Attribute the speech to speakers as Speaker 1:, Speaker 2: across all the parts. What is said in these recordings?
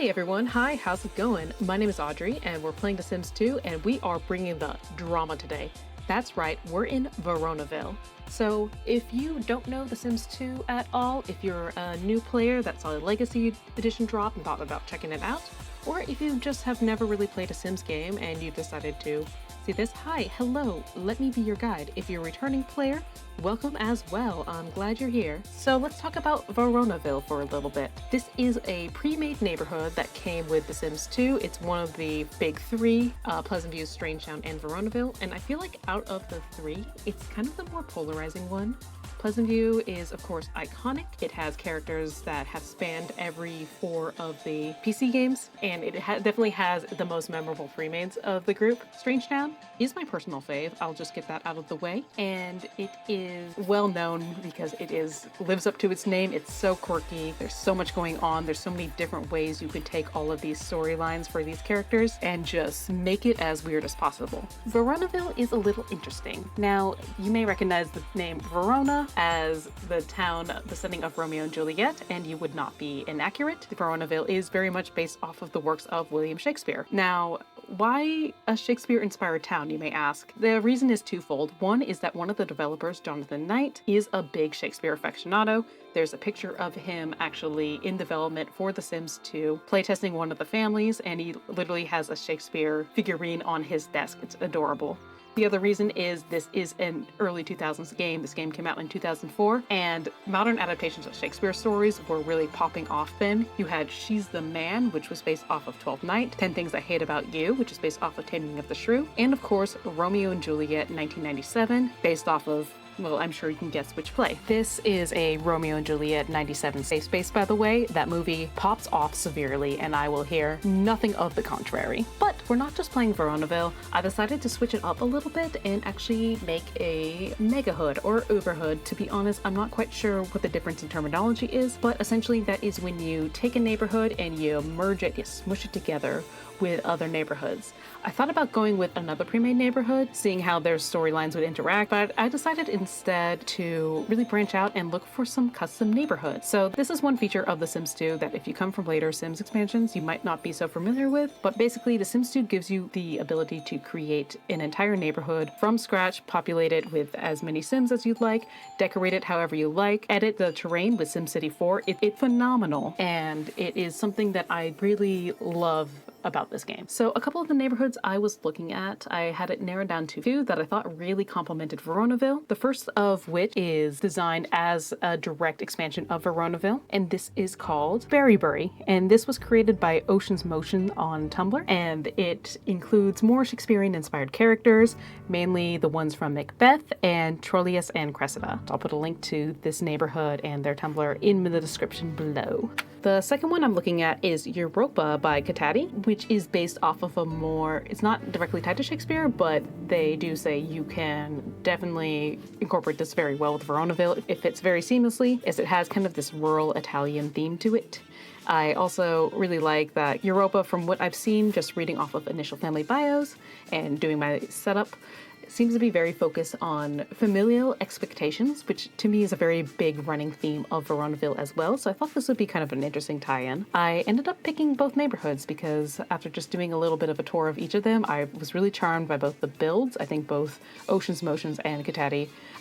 Speaker 1: Hey everyone, hi, how's it going? My name is Audrey and we're playing The Sims 2 and we are bringing the drama today. That's right, we're in Veronaville. So if you don't know The Sims 2 at all, if you're a new player that saw the Legacy Edition drop and thought about checking it out, or if you just have never really played a Sims game and you've decided to see this, hi, hello, let me be your guide. If you're a returning player, welcome as well. I'm glad you're here. So let's talk about Veronaville for a little bit. This is a pre-made neighborhood that came with The Sims 2. It's one of the big three, Pleasant View, Strangetown, and Veronaville. And I feel like out of the three, it's kind of the more polarizing one. Pleasant View is, of course, iconic. It has characters that have spanned every 4 of the PC games, and it definitely has the most memorable pre-mades of the group. Strangetown is my personal fave. I'll just get that out of the way. And it is well known because it lives up to its name. It's so quirky. There's so much going on. There's so many different ways you could take all of these storylines for these characters and just make it as weird as possible. Veronaville is a little interesting. Now, you may recognize the name Verona as the town, the setting of Romeo and Juliet, and you would not be inaccurate. Veronaville is very much based off of the works of William Shakespeare. Now, why a Shakespeare-inspired town, you may ask? The reason is twofold. One is that one of the developers, Jonathan Knight, is a big Shakespeare aficionado. There's a picture of him actually in development for The Sims 2, playtesting one of the families, and he literally has a Shakespeare figurine on his desk. It's adorable. The other reason is this is an early 2000s game. This game came out in 2004, and modern adaptations of Shakespeare stories were really popping off then. You had She's the Man, which was based off of 12th Night, 10 Things I Hate About You, which is based off of Taming of the Shrew, and of course, Romeo and Juliet 1997, based off of, well, I'm sure you can guess which play. This is a Romeo and Juliet 97 safe space, by the way. That movie pops off severely, and I will hear nothing of the contrary. But we're not just playing Veronaville. I decided to switch it up a little bit and actually make a Megahood or Uberhood. To be honest, I'm not quite sure what the difference in terminology is, but essentially that is when you take a neighborhood and you merge it, you smush it together with other neighborhoods. I thought about going with another pre-made neighborhood, seeing how their storylines would interact, but I decided instead to really branch out and look for some custom neighborhoods. So this is one feature of The Sims 2 that if you come from later Sims expansions, you might not be so familiar with, but basically The Sims 2 gives you the ability to create an entire neighborhood from scratch, populate it with as many Sims as you'd like, decorate it however you like, edit the terrain with SimCity 4. It's phenomenal, and it is something that I really love about this game. So a couple of the neighborhoods I was looking at, I had it narrowed down to 2 that I thought really complemented Veronaville. The first of which is designed as a direct expansion of Veronaville, and this is called Berrybury. And this was created by Ocean's Motion on Tumblr, and it includes more Shakespearean-inspired characters, mainly the ones from Macbeth and Troilus and Cressida. I'll put a link to this neighborhood and their Tumblr in the description below. The second one I'm looking at is Europa by Capp, which is based off of a more, it's not directly tied to Shakespeare, but they do say you can definitely incorporate this very well with Veronaville. It fits very seamlessly as it has kind of this rural Italian theme to it. I also really like that Europa, from what I've seen, just reading off of initial family bios and doing my setup, seems to be very focused on familial expectations, which to me is a very big running theme of Veronaville as well, so I thought this would be kind of an interesting tie-in. I ended up picking both neighborhoods because after just doing a little bit of a tour of each of them, I was really charmed by both the builds. I think both Ocean's Motions and Capp,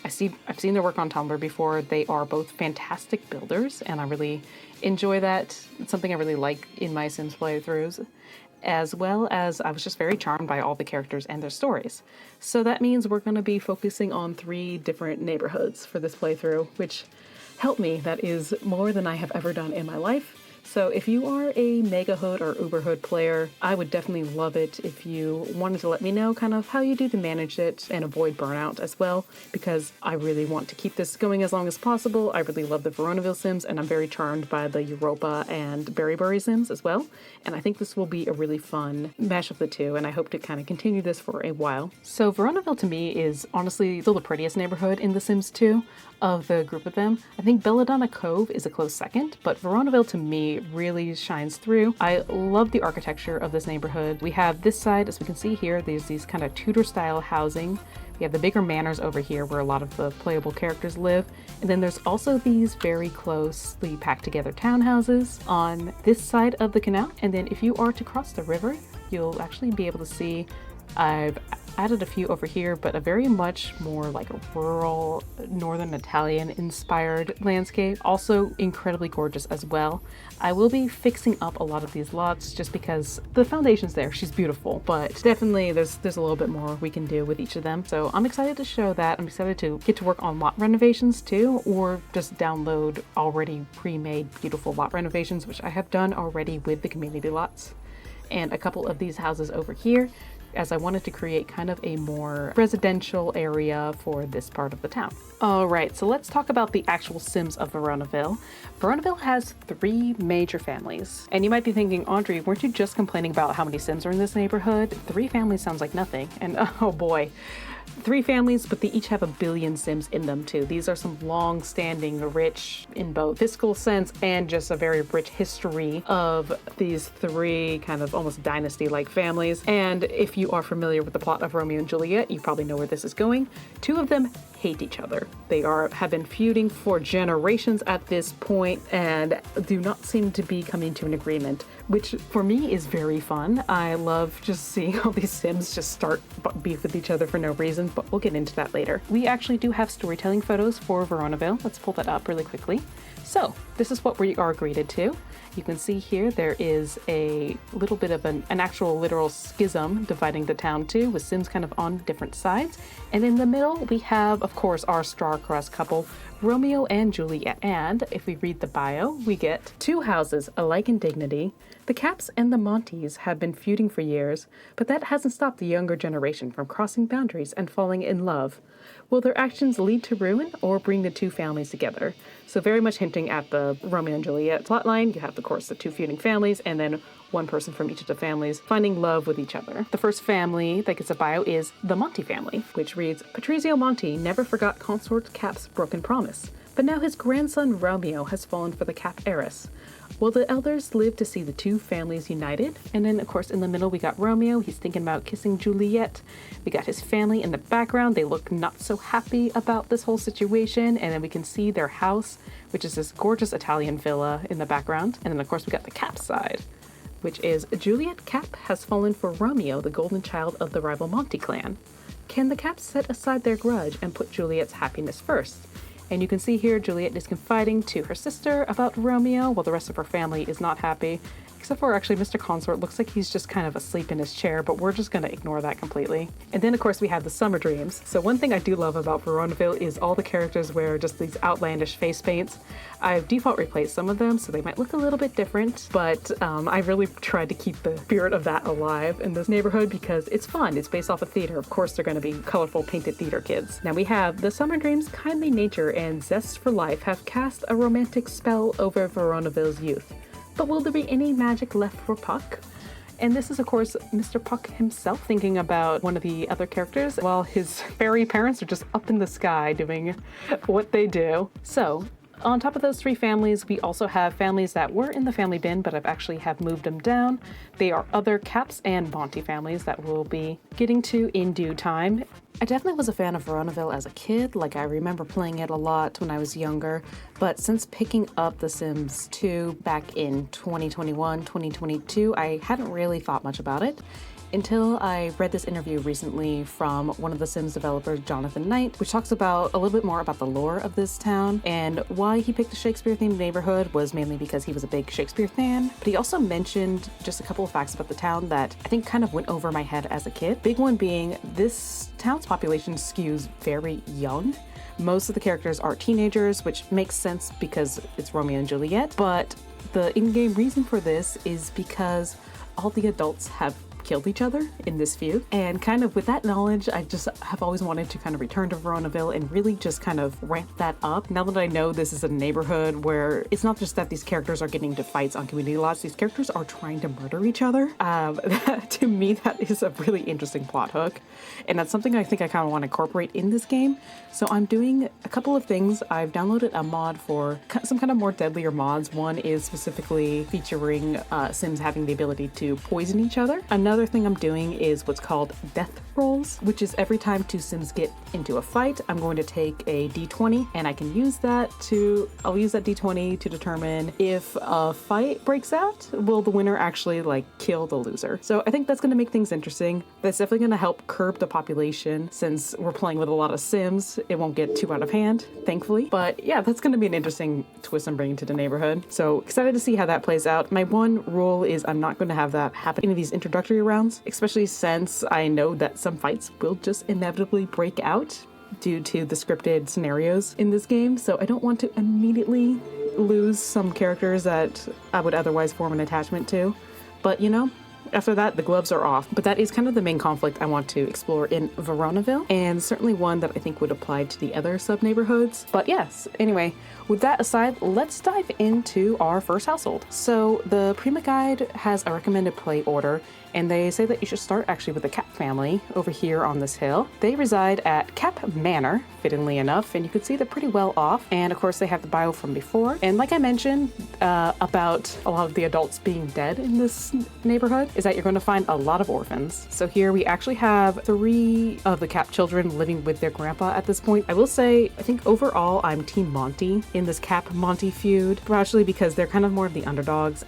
Speaker 1: I've seen their work on Tumblr before. They are both fantastic builders, and I really enjoy that. It's something I really like in my Sims playthroughs, as well as I was just very charmed by all the characters and their stories. So that means we're going to be focusing on 3 different neighborhoods for this playthrough, which, help me, that is more than I have ever done in my life. So if you are a Megahood or Uberhood player, I would definitely love it if you wanted to let me know kind of how you do to manage it and avoid burnout as well, because I really want to keep this going as long as possible. I really love the Veronaville Sims, and I'm very charmed by the Europa and Berrybury Sims as well. And I think this will be a really fun mesh of the 2, and I hope to kind of continue this for a while. So Veronaville to me is honestly still the prettiest neighborhood in The Sims 2 of the group of them. I think Belladonna Cove is a close second, but Veronaville to me really shines through. I love the architecture of this neighborhood. We have this side, as we can see here, there's these kind of Tudor style housing We have the bigger manors over here where a lot of the playable characters live. And then there's also these very closely packed together townhouses on this side of the canal. And then if you are to cross the river, you'll actually be able to see I've added a few over here, but a very much more like a rural northern Italian inspired landscape. Also incredibly gorgeous as well. I will be fixing up a lot of these lots just because the foundation's there. She's beautiful, but definitely there's a little bit more we can do with each of them. So I'm excited to show that. I'm excited to get to work on lot renovations too, or just download already pre-made beautiful lot renovations, which I have done already with the community lots. And a couple of these houses over here, as I wanted to create kind of a more residential area for this part of the town. All right, so let's talk about the actual Sims of Veronaville. Veronaville has 3 major families. And you might be thinking, Audrey, weren't you just complaining about how many Sims are in this neighborhood? 3 families sounds like nothing. And oh boy. 3 families, but they each have 1 billion Sims in them too. These are some long-standing, rich in both fiscal sense and just a very rich history of these 3 kind of almost dynasty-like families. And if you are familiar with the plot of Romeo and Juliet, you probably know where this is going. 2 of them hate each other. They have been feuding for generations at this point and do not seem to be coming to an agreement, which for me is very fun. I love just seeing all these Sims just start beef with each other for no reason, but we'll get into that later. We actually do have storytelling photos for Veronaville. Let's pull that up really quickly. So this is what we are greeted to. You can see here there is a little bit of an actual literal schism dividing the town too, with Sims kind of on different sides. And in the middle we have, of course, our star-crossed couple, Romeo and Juliette. And if we read the bio, we get 2 houses alike in dignity. The Capps and the Montes have been feuding for years, but that hasn't stopped the younger generation from crossing boundaries and falling in love. Will their actions lead to ruin or bring the 2 families together? So very much hinting at the Romeo and Juliet plotline. You have, of course, the 2 feuding families and then 1 person from each of the families finding love with each other. The first family that gets a bio is the Monte family, which reads, Patrizio Monte never forgot Consort Capp's broken promise, but now his grandson Romeo has fallen for the Capp heiress. Will the elders live to see the 2 families united? And then, of course, in the middle, we got Romeo. He's thinking about kissing Juliette. We got his family in the background. They look not so happy about this whole situation. And then we can see their house, which is this gorgeous Italian villa in the background. And then, of course, we got the Capp side, which is Juliette Capp has fallen for Romeo, the golden child of the rival Monte clan. Can the Capps set aside their grudge and put Juliette's happiness first? And you can see here Juliette is confiding to her sister about Romeo while the rest of her family is not happy. Except for actually Mr. Consort looks like he's just kind of asleep in his chair, but we're just going to ignore that completely. And then of course we have the summer dreams. So one thing I do love about Veronaville is all the characters wear just these outlandish face paints. I've default replaced some of them so they might look a little bit different, but I really tried to keep the spirit of that alive in this neighborhood because it's fun. It's based off of theater. Of course they're going to be colorful painted theater kids. Now we have the summer dreams, kindly nature, and zest for life have cast a romantic spell over Veronaville's youth. But will there be any magic left for Puck? And this is, of course, Mr. Puck himself thinking about one of the other characters while his fairy parents are just up in the sky doing what they do. So, on top of those 3 families, we also have families that were in the family bin, but I've actually have moved them down. They are other Capps and Monte families that we'll be getting to in due time. I definitely was a fan of Veronaville as a kid. Like, I remember playing it a lot when I was younger, but since picking up The Sims 2 back in 2021, 2022, I hadn't really thought much about it. Until I read this interview recently from one of the Sims developers, Jonathan Knight, which talks about a little bit more about the lore of this town, and why he picked a Shakespeare-themed neighborhood was mainly because he was a big Shakespeare fan. But he also mentioned just a couple of facts about the town that I think kind of went over my head as a kid. Big one being this town's population skews very young. Most of the characters are teenagers, which makes sense because it's Romeo and Juliet, but the in-game reason for this is because all the adults have killed each other in this feud. And kind of with that knowledge, I just have always wanted to kind of return to Veronaville and really just kind of ramp that up. Now that I know this is a neighborhood where it's not just that these characters are getting into fights on community lots, these characters are trying to murder each other. To me, that is a really interesting plot hook. And that's something I think I kind of want to incorporate in this game. So I'm doing a couple of things. I've downloaded a mod for some kind of more deadlier mods. One is specifically featuring Sims having the ability to poison each other. Another other thing I'm doing is what's called death rolls, which is every time two Sims get into a fight, I'm going to take a d20 and I can use I'll use that d20 to determine if a fight breaks out, will the winner actually like kill the loser. So I think that's going to make things interesting. That's definitely going to help curb the population since we're playing with a lot of Sims. It won't get too out of hand, thankfully. But yeah, that's going to be an interesting twist I'm bringing to the neighborhood. So excited to see how that plays out. My one rule is I'm not going to have that happen in these introductory rounds, especially since I know that some fights will just inevitably break out due to the scripted scenarios in this game. So I don't want to immediately lose some characters that I would otherwise form an attachment to. But you know, after that, the gloves are off. But that is kind of the main conflict I want to explore in Veronaville, and certainly one that I think would apply to the other sub-neighborhoods. But yes, anyway, with that aside, let's dive into our first household. So the Prima Guide has a recommended play order, and they say that you should start actually with the Capp family over here on this hill. They reside at Capp Manor, fittingly enough, and you can see they're pretty well off. And of course they have the bio from before. And like I mentioned about a lot of the adults being dead in this neighborhood, is that you're going to find a lot of orphans. So here we actually have 3 of the Capp children living with their grandpa at this point. I will say, I think overall I'm Team Monty in this Capp-Monty feud, partially because they're kind of more of the underdogs,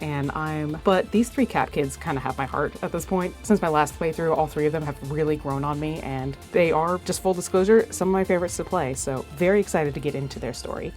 Speaker 1: but these 3 Capp kids kind of have my heart at this point. Since my last playthrough, all 3 of them have really grown on me, and they are, just full disclosure, some of my favorites to play, so very excited to get into their story.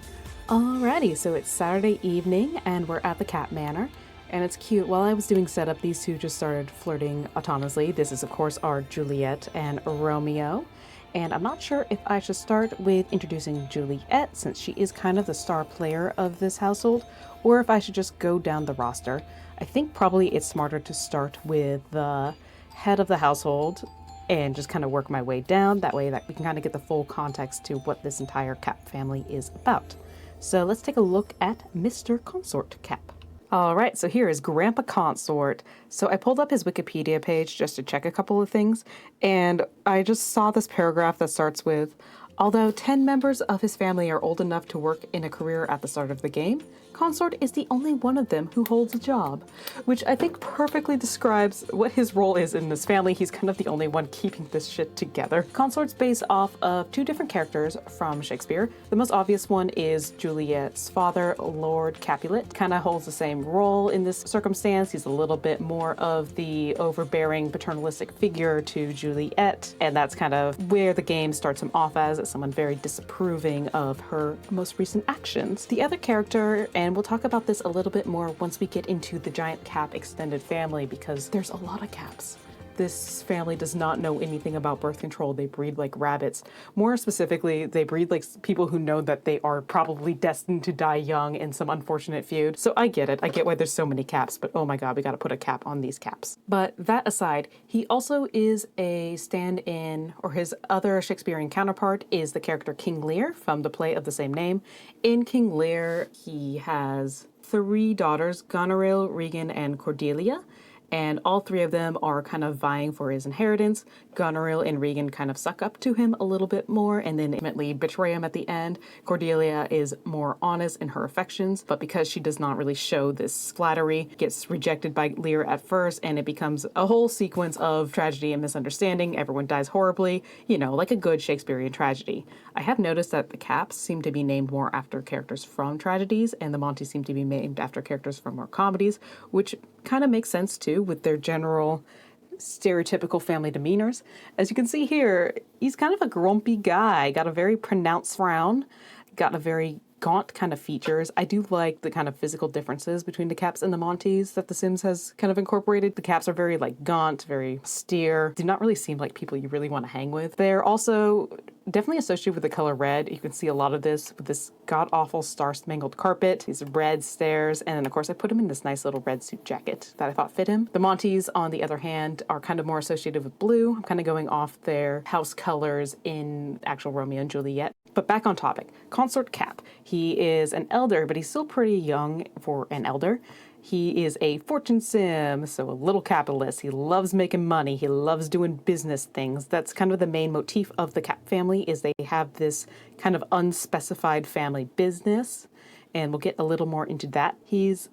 Speaker 1: Alrighty, so it's Saturday evening, and we're at the Capp Manor, and it's cute. While I was doing setup, these 2 just started flirting autonomously. This is, of course, our Juliette and Romeo. And I'm not sure if I should start with introducing Juliette, since she is kind of the star player of this household, or if I should just go down the roster. I think probably it's smarter to start with the head of the household and just kind of work my way down. That way that we can kind of get the full context to what this entire Capp family is about. So let's take a look at Mr. Consort Capp. Alright, so here is Grandpa Consort. So I pulled up his Wikipedia page just to check a couple of things, and I just saw this paragraph that starts with, although 10 members of his family are old enough to work in a career at the start of the game, Consort is the only one of them who holds a job, which I think perfectly describes what his role is in this family. He's kind of the only one keeping this shit together. Consort's based off of 2 different characters from Shakespeare. The most obvious one is Juliette's father, Lord Capulet. Kind of holds the same role in this circumstance. He's a little bit more of the overbearing paternalistic figure to Juliette, and that's kind of where the game starts him off as someone very disapproving of her most recent actions. The other character, and we'll talk about this a little bit more once we get into the giant Capp extended family, because there's a lot of Capps. This family does not know anything about birth control. They breed like rabbits. More specifically, they breed like people who know that they are probably destined to die young in some unfortunate feud. So I get it. I get why there's so many Capps, but oh my god, we gotta put a cap on these Capps. But that aside, he also is a stand-in, or his other Shakespearean counterpart is the character King Lear from the play of the same name. In King Lear, he has 3 daughters, Goneril, Regan, and Cordelia. And all 3 of them are kind of vying for his inheritance. Goneril and Regan kind of suck up to him a little bit more and then ultimately betray him at the end. Cordelia is more honest in her affections, but because she does not really show this flattery, gets rejected by Lear at first, and it becomes a whole sequence of tragedy and misunderstanding. Everyone dies horribly, you know, like a good Shakespearean tragedy. I have noticed that the Capps seem to be named more after characters from tragedies, and the Montys seem to be named after characters from more comedies, which kind of makes sense too with their general stereotypical family demeanors. As you can see here, he's kind of a grumpy guy, got a very pronounced frown, got a very gaunt kind of features. I do like the kind of physical differences between the Capps and the Montys that The Sims has kind of incorporated. The Capps are very like gaunt, very austere, do not really seem like people you really want to hang with. They're also definitely associated with the color red. You can see a lot of this with this god-awful star-spangled carpet, these red stairs, and then of course I put him in this nice little red suit jacket that I thought fit him. The Montys, on the other hand, are kind of more associated with blue. I'm kind of going off their house colors in actual Romeo and Juliet. But back on topic, Consort Capp. He is an elder, but he's still pretty young for an elder. He is a fortune sim, so a little capitalist. He loves making money. He loves doing business things. That's kind of the main motif of the Capp family, is they have this kind of unspecified family business, and we'll get a little more into that. He's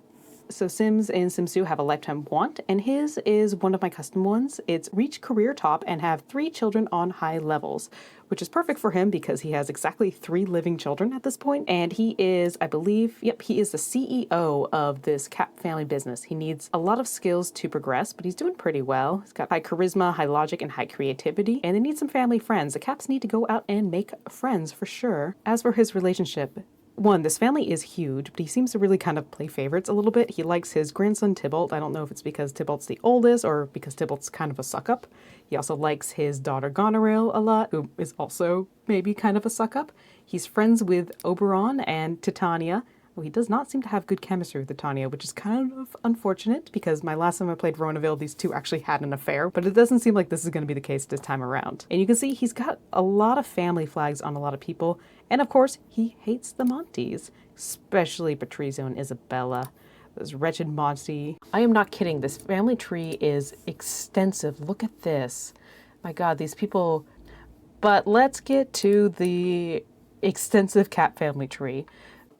Speaker 1: So Sims in Sims 2 have a lifetime want, and his is one of my custom ones. It's reach career top and have 3 children on high levels, which is perfect for him because he has exactly 3 living children at this point, and he is, I believe, he is the CEO of this Capp family business. He needs a lot of skills to progress, but he's doing pretty well. He's got high charisma, high logic, and high creativity, and they need some family friends. The Capps need to go out and make friends for sure. As for his relationship, one, this family is huge, but he seems to really kind of play favorites a little bit. He likes his grandson Tybalt. I don't know if it's because Tybalt's the oldest or because Tybalt's kind of a suck-up. He also likes his daughter Goneril a lot, who is also maybe kind of a suck-up. He's friends with Oberon and Titania. Well, he does not seem to have good chemistry with Titania, which is kind of unfortunate because my last time I played Veronaville, these two actually had an affair, but it doesn't seem like this is going to be the case this time around. And you can see he's got a lot of family flags on a lot of people, and of course, he hates the Monties, especially Patrizio and Isabella. Those wretched Monty. I am not kidding, this family tree is extensive. Look at this. My God, these people... But let's get to the extensive Capp family tree.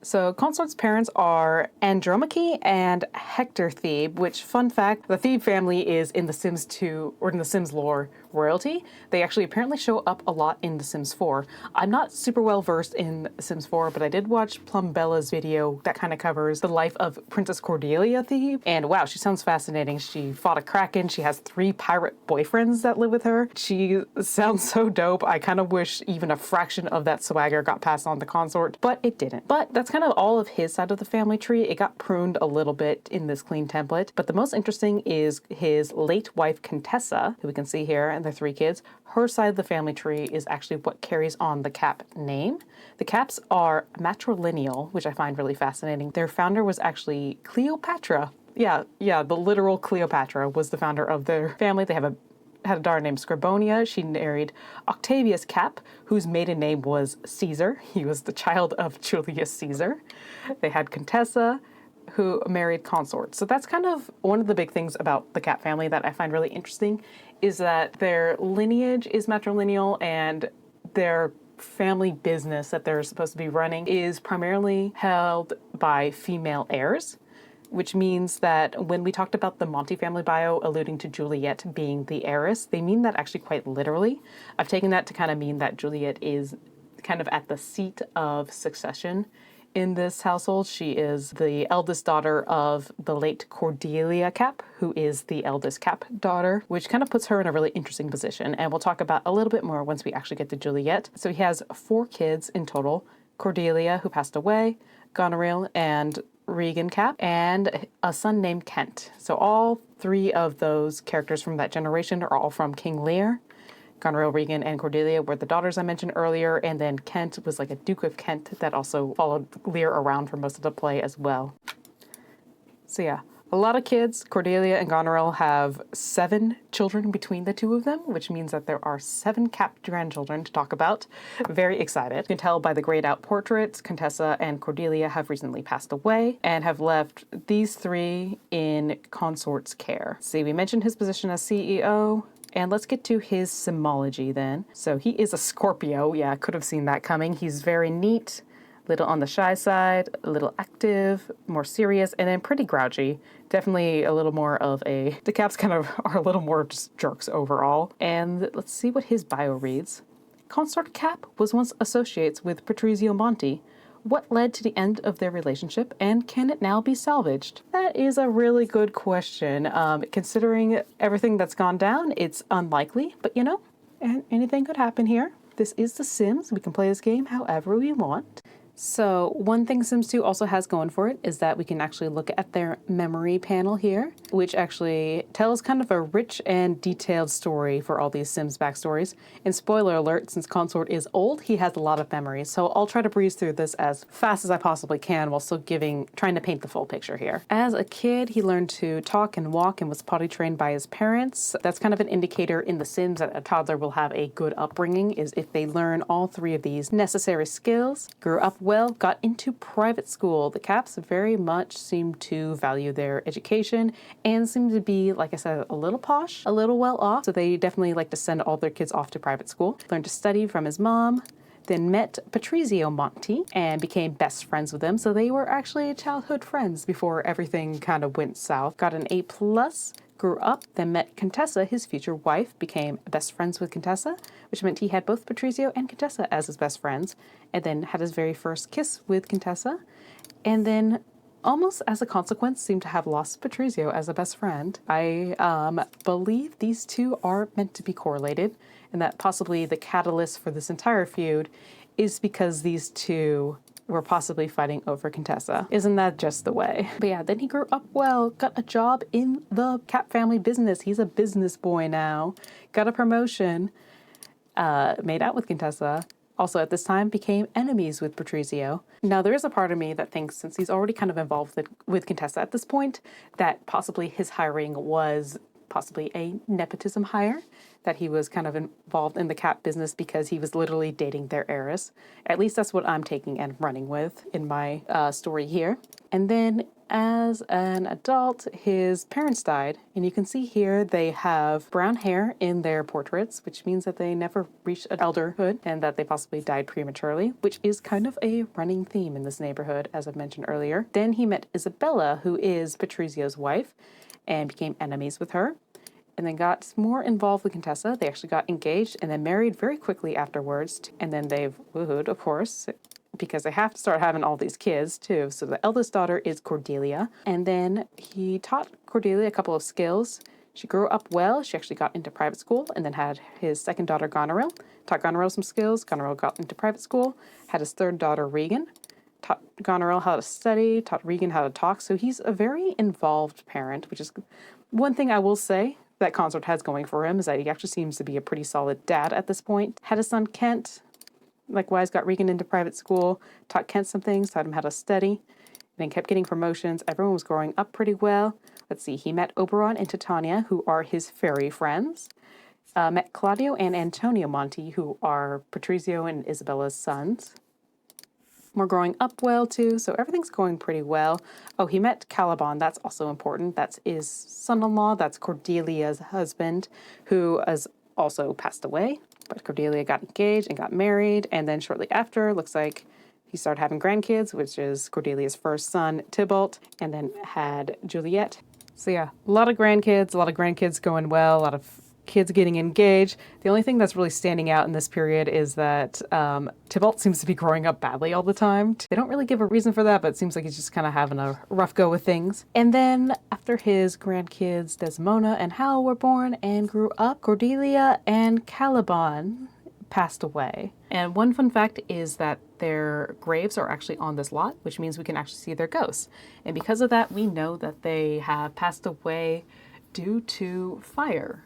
Speaker 1: So Consort's parents are Andromache and Hector Thebe, which, fun fact, the Thebe family is in The Sims 2, or in The Sims lore, royalty. They actually apparently show up a lot in The Sims 4. I'm not super well versed in Sims 4, but I did watch Plumbella's video that kind of covers the life of Princess Cordelia Thebe. And wow, she sounds fascinating. She fought a kraken. She has 3 pirate boyfriends that live with her. She sounds so dope. I kind of wish even a fraction of that swagger got passed on to Consort, but it didn't. But that's kind of all of his side of the family tree. It got pruned a little bit in this clean template, but the most interesting is his late wife Contessa, who we can see here, and their 3 kids. Her side of the family tree is actually what carries on the Capp name. The Capps are matrilineal, which I find really fascinating. Their founder was actually Cleopatra. Yeah, the literal Cleopatra was the founder of their family. They had a daughter named Scribonia. She married Octavius Capp, whose maiden name was Caesar. He was the child of Julius Caesar. They had Contessa, who married Consort. So that's kind of one of the big things about the Capp family that I find really interesting, is that their lineage is matrilineal and their family business that they're supposed to be running is primarily held by female heirs, which means that when we talked about the Monty family bio alluding to Juliette being the heiress, they mean that actually quite literally. I've taken that to kind of mean that Juliette is kind of at the seat of succession in this household. She is the eldest daughter of the late Cordelia Capp, who is the eldest Capp daughter, which kind of puts her in a really interesting position. And we'll talk about a little bit more once we actually get to Juliette. So he has 4 kids in total. Cordelia, who passed away, Goneril, and Regan Capp, and a son named Kent. So all 3 of those characters from that generation are all from King Lear. Goneril, Regan, and Cordelia were the daughters I mentioned earlier, and then Kent was like a Duke of Kent that also followed Lear around for most of the play as well. So yeah, a lot of kids. Cordelia and Goneril have 7 children between the 2 of them, which means that there are 7 Capp grandchildren to talk about. Very excited. You can tell by the grayed out portraits, Contessa and Cordelia have recently passed away and have left these 3 in Consort's care. See, we mentioned his position as CEO. And let's get to his simology then. So he is a Scorpio. Yeah, I could have seen that coming. He's very neat, little on the shy side, a little active, more serious, and then pretty grouchy. Definitely a little more of a... The Capps kind of are a little more just jerks overall. And let's see what his bio reads. Consort Capp was once associates with Patrizio Monti. What led to the end of their relationship, and can it now be salvaged? That is a really good question. Considering everything that's gone down, it's unlikely, but you know, anything could happen here. This is The Sims. We can play this game however we want. So one thing Sims 2 also has going for it is that we can actually look at their memory panel here, which actually tells kind of a rich and detailed story for all these Sims backstories. And spoiler alert, since Consort is old, he has a lot of memories. So I'll try to breeze through this as fast as I possibly can while still trying to paint the full picture here. As a kid, he learned to talk and walk and was potty trained by his parents. That's kind of an indicator in The Sims that a toddler will have a good upbringing, is if they learn all 3 of these necessary skills. Grew up well, got into private school. The Capps very much seem to value their education and seem to be, like I said, a little posh, a little well off. So they definitely like to send all their kids off to private school. Learned to study from his mom, then met Patrizio Monti and became best friends with him. So they were actually childhood friends before everything kind of went south. Got an A+, grew up, then met Contessa, his future wife, became best friends with Contessa, which meant he had both Patrizio and Contessa as his best friends, and then had his very first kiss with Contessa, and then almost as a consequence seemed to have lost Patrizio as a best friend. I believe these two are meant to be correlated, and that possibly the catalyst for this entire feud is because these two were possibly fighting over Contessa. Isn't that just the way? But yeah, then he grew up well, got a job in the Capp family business. He's a business boy now, got a promotion, made out with Contessa. Also at this time became enemies with Patrizio. Now there is a part of me that thinks since he's already kind of involved with Contessa at this point, that possibly his hiring was possibly a nepotism hire, that he was kind of involved in the Capp business because he was literally dating their heiress. At least that's what I'm taking and running with in my story here. And then as an adult, his parents died, and you can see here they have brown hair in their portraits, which means that they never reached adulthood and that they possibly died prematurely, which is kind of a running theme in this neighborhood, as I've mentioned earlier. Then he met Isabella, who is Patrizio's wife, and became enemies with her, and then got more involved with Contessa. They actually got engaged and then married very quickly afterwards, and then they've woohooed, of course, because they have to start having all these kids too. So the eldest daughter is Cordelia, and then he taught Cordelia a couple of skills. She grew up well. She actually got into private school, and then had his second daughter Goneril. Taught Goneril some skills. Goneril got into private school. Had his third daughter Regan. Taught Goneril how to study. Taught Regan how to talk. So he's a very involved parent, which is one thing I will say that Consort has going for him, is that he actually seems to be a pretty solid dad at this point. Had his son Kent. Likewise, got Regan into private school, taught Kent some things, taught him how to study, then kept getting promotions. Everyone was growing up pretty well. Let's see, he met Oberon and Titania, who are his fairy friends. Met Claudio and Antonio Monti, who are Patrizio and Isabella's sons. We're growing up well, too, so everything's going pretty well. Oh, he met Caliban. That's also important. That's his son-in-law. That's Cordelia's husband, who has also passed away. But Cordelia got engaged and got married, and then shortly after, looks like he started having grandkids, which is Cordelia's first son, Tybalt, and then had Juliette. So yeah, a lot of grandkids going well, a lot of kids getting engaged. The only thing that's really standing out in this period is that Tybalt seems to be growing up badly all the time. They don't really give a reason for that, but it seems like he's just kind of having a rough go with things. And then after his grandkids, Desdemona and Hal were born and grew up, Cordelia and Caliban passed away. And one fun fact is that their graves are actually on this lot, which means we can actually see their ghosts. And because of that, we know that they have passed away due to fire.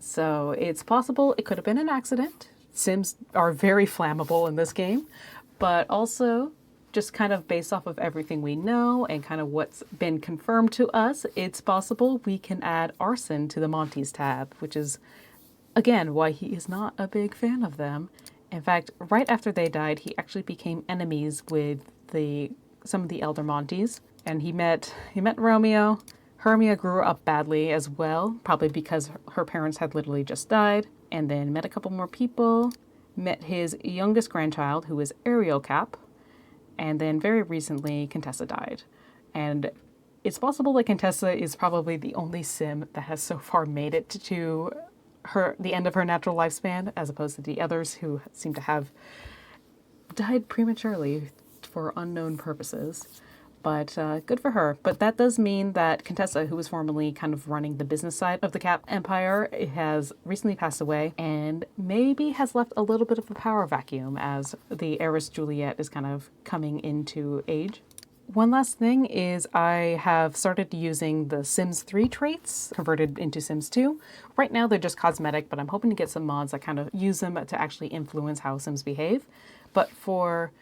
Speaker 1: So it's possible it could have been an accident. Sims are very flammable in this game, but also just kind of based off of everything we know and kind of what's been confirmed to us, it's possible we can add arson to the Monty's tab, which is, again, why he is not a big fan of them. In fact, right after they died, he actually became enemies with some of the elder Montys, and he met Romeo. Hermia grew up badly as well, probably because her parents had literally just died, and then met a couple more people, met his youngest grandchild, who is Ariel Capp, and then very recently, Contessa died. And it's possible that Contessa is probably the only sim that has so far made it to the end of her natural lifespan, as opposed to the others who seem to have died prematurely for unknown purposes. But good for her. But that does mean that Contessa, who was formerly kind of running the business side of the Capp Empire, has recently passed away and maybe has left a little bit of a power vacuum as the heiress Juliette is kind of coming into age. One last thing is I have started using the Sims 3 traits converted into Sims 2. Right now they're just cosmetic, but I'm hoping to get some mods that kind of use them to actually influence how Sims behave. But for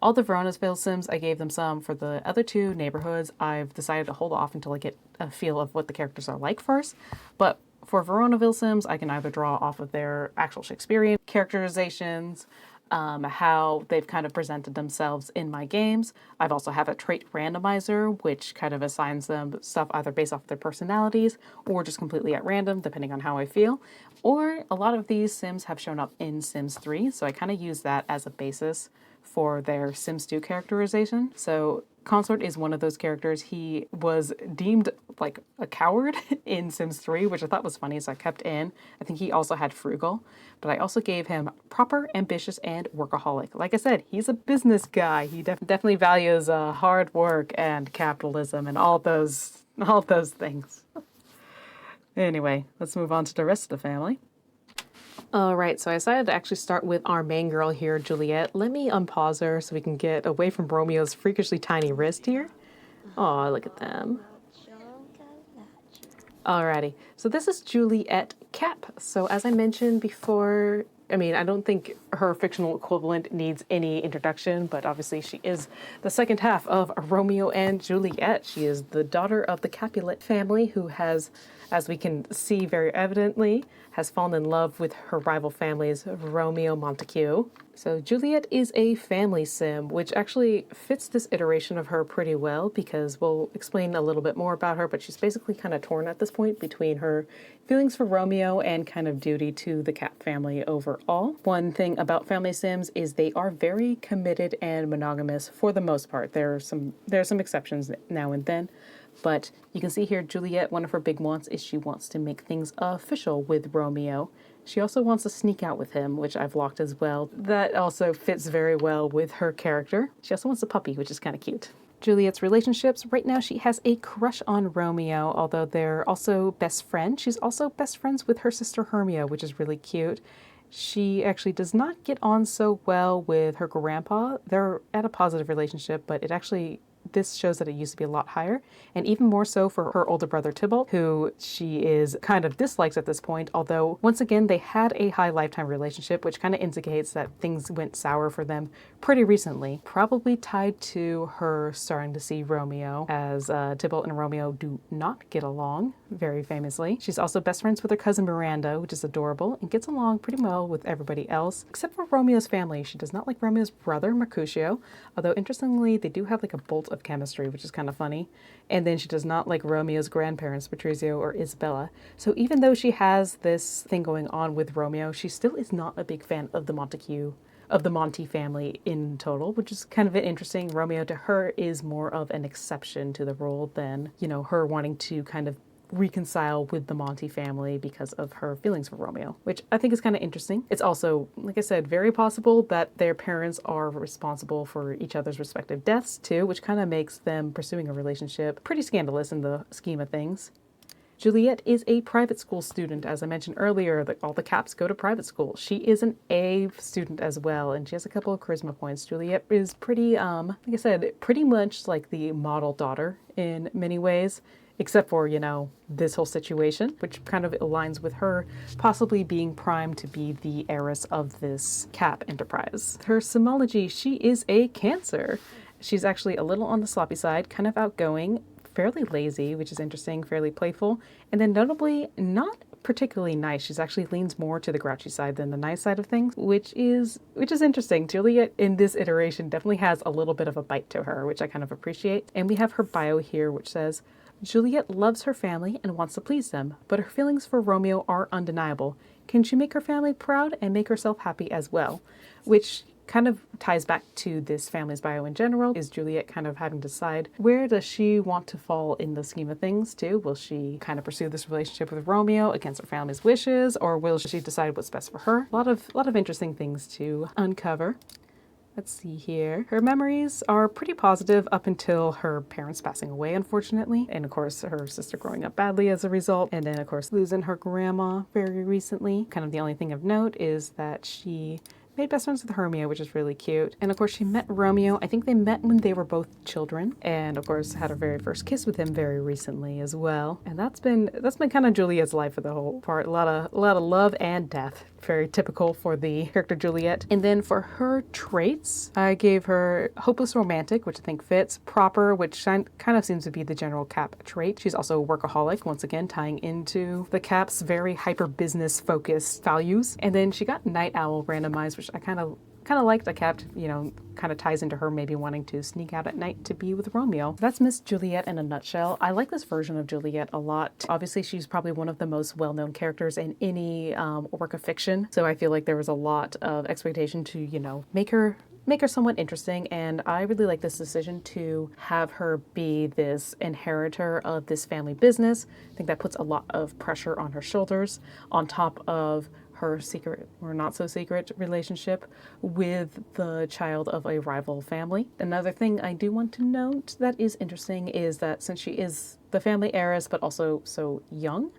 Speaker 1: all the Veronaville Sims, I gave them some. For the other two neighborhoods, I've decided to hold off until I get a feel of what the characters are like first. But for Veronaville Sims, I can either draw off of their actual Shakespearean characterizations, how they've kind of presented themselves in my games. I've also have a trait randomizer, which kind of assigns them stuff either based off their personalities or just completely at random, depending on how I feel. Or a lot of these Sims have shown up in Sims 3, so I kind of use that as a basis for their Sims 2 characterization. So Consort is one of those characters. He was deemed like a coward in Sims 3, which I thought was funny, so I kept in. I think he also had frugal, but I also gave him proper, ambitious, and workaholic. Like I said, he's a business guy. He definitely values hard work and capitalism and all those things. Anyway, let's move on to the rest of the family. All right, so I decided to actually start with our main girl here, Juliette. Let me unpause her so we can get away from Romeo's freakishly tiny wrist here. Oh, look at them. Alrighty, so this is Juliette Capp. So as I mentioned before, I mean, I don't think her fictional equivalent needs any introduction, but obviously she is the second half of Romeo and Juliet. She is the daughter of the Capulet family who has, as we can see very evidently, has fallen in love with her rival families, Romeo Montague. So Juliet is a family sim, which actually fits this iteration of her pretty well because we'll explain a little bit more about her, but she's basically kind of torn at this point between her feelings for Romeo and kind of duty to the Capp family overall. One thing about family sims is they are very committed and monogamous for the most part. There are some exceptions now and then. But you can see here, Juliet, one of her big wants is she wants to make things official with Romeo. She also wants to sneak out with him, which I've locked as well. That also fits very well with her character. She also wants a puppy, which is kind of cute. Juliet's relationships, right now she has a crush on Romeo, although they're also best friends. She's also best friends with her sister Hermia, which is really cute. She actually does not get on so well with her grandpa. They're at a positive relationship, but this shows that it used to be a lot higher, and even more so for her older brother Tybalt, who she is kind of dislikes at this point, although once again they had a high lifetime relationship, which kind of indicates that things went sour for them pretty recently, probably tied to her starting to see Romeo, as Tybalt and Romeo do not get along, very famously. She's also best friends with her cousin Miranda, which is adorable, and gets along pretty well with everybody else, except for Romeo's family. She does not like Romeo's brother, Mercutio, although interestingly, they do have like a bolt of chemistry, which is kind of funny. And then she does not like Romeo's grandparents, Patrizio or Isabella. So even though she has this thing going on with Romeo, she still is not a big fan of the Monty family in total, which is kind of interesting. Romeo to her is more of an exception to the rule than, her wanting to kind of reconcile with the Monty family because of her feelings for Romeo, which I think is kind of interesting. It's also, like I said, very possible that their parents are responsible for each other's respective deaths too, which kind of makes them pursuing a relationship pretty scandalous in the scheme of things. Juliet is a private school student. As I mentioned earlier, all the Capps go to private school. She is an A student as well, and she has a couple of charisma points. Juliet is pretty, like I said, pretty much like the model daughter in many ways, except for, this whole situation, which kind of aligns with her possibly being primed to be the heiress of this Capp enterprise. Her simology, she is a Cancer. She's actually a little on the sloppy side, kind of outgoing, fairly lazy, which is interesting, fairly playful, and then notably not particularly nice. She's actually leans more to the grouchy side than the nice side of things, which is interesting. Juliet in this iteration definitely has a little bit of a bite to her, which I kind of appreciate. And we have her bio here, which says, Juliet loves her family and wants to please them, but her feelings for Romeo are undeniable. Can she make her family proud and make herself happy as well? Which kind of ties back to this family's bio in general. Is Juliet kind of having to decide where does she want to fall in the scheme of things too? Will she kind of pursue this relationship with Romeo against her family's wishes, or will she decide what's best for her? A lot of interesting things to uncover. Let's see here. Her memories are pretty positive up until her parents passing away, unfortunately. And of course, her sister growing up badly as a result. And then of course, losing her grandma very recently. Kind of the only thing of note is that she made best friends with Hermia, which is really cute. And of course, she met Romeo. I think they met when they were both children. And of course, had her very first kiss with him very recently as well. And that's been kind of Juliet's life for the whole part. A lot of love and death. Very typical for the character Juliet. And then for her traits, I gave her hopeless romantic, which I think fits, proper, which kind of seems to be the general Capp trait. She's also a workaholic, once again tying into the Capp's very hyper business focused values. And then she got night owl randomized, which I kind of kind of liked that Capp, kind of ties into her maybe wanting to sneak out at night to be with Romeo. That's Miss Juliette in a nutshell. I like this version of Juliette a lot. Obviously, she's probably one of the most well-known characters in any work of fiction, so I feel like there was a lot of expectation to, make her somewhat interesting, and I really like this decision to have her be this inheritor of this family business. I think that puts a lot of pressure on her shoulders, on top of her secret or not so secret relationship with the child of a rival family. Another thing I do want to note that is interesting is that since she is the family heiress but also so young,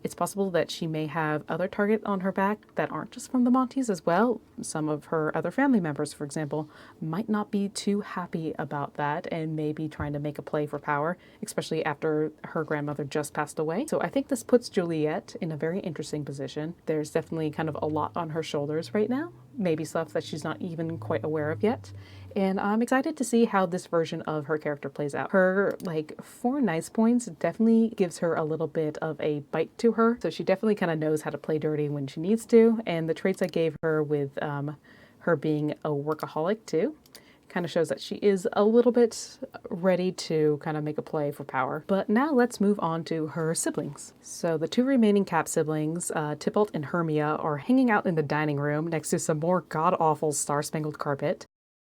Speaker 1: it's possible that she may have other targets on her back that aren't just from the Montes as well. Some of her other family members, for example, might not be too happy about that and may be trying to make a play for power, especially after her grandmother just passed away. So I think this puts Juliette in a very interesting position. There's definitely kind of a lot on her shoulders right now, maybe stuff that she's not even quite aware of yet. And I'm excited to see how this version of her character plays out. Her, 4 nice points definitely gives her a little bit of a bite to her. So she definitely kind of knows how to play dirty when she needs to. And the traits I gave her with her being a workaholic too kind of shows that she is a little bit ready to kind of make a play for power. But now let's move on to her siblings. So the 2 remaining Capp siblings, Tybalt and Hermia, are hanging out in the dining room next to some more god-awful star-spangled carpet.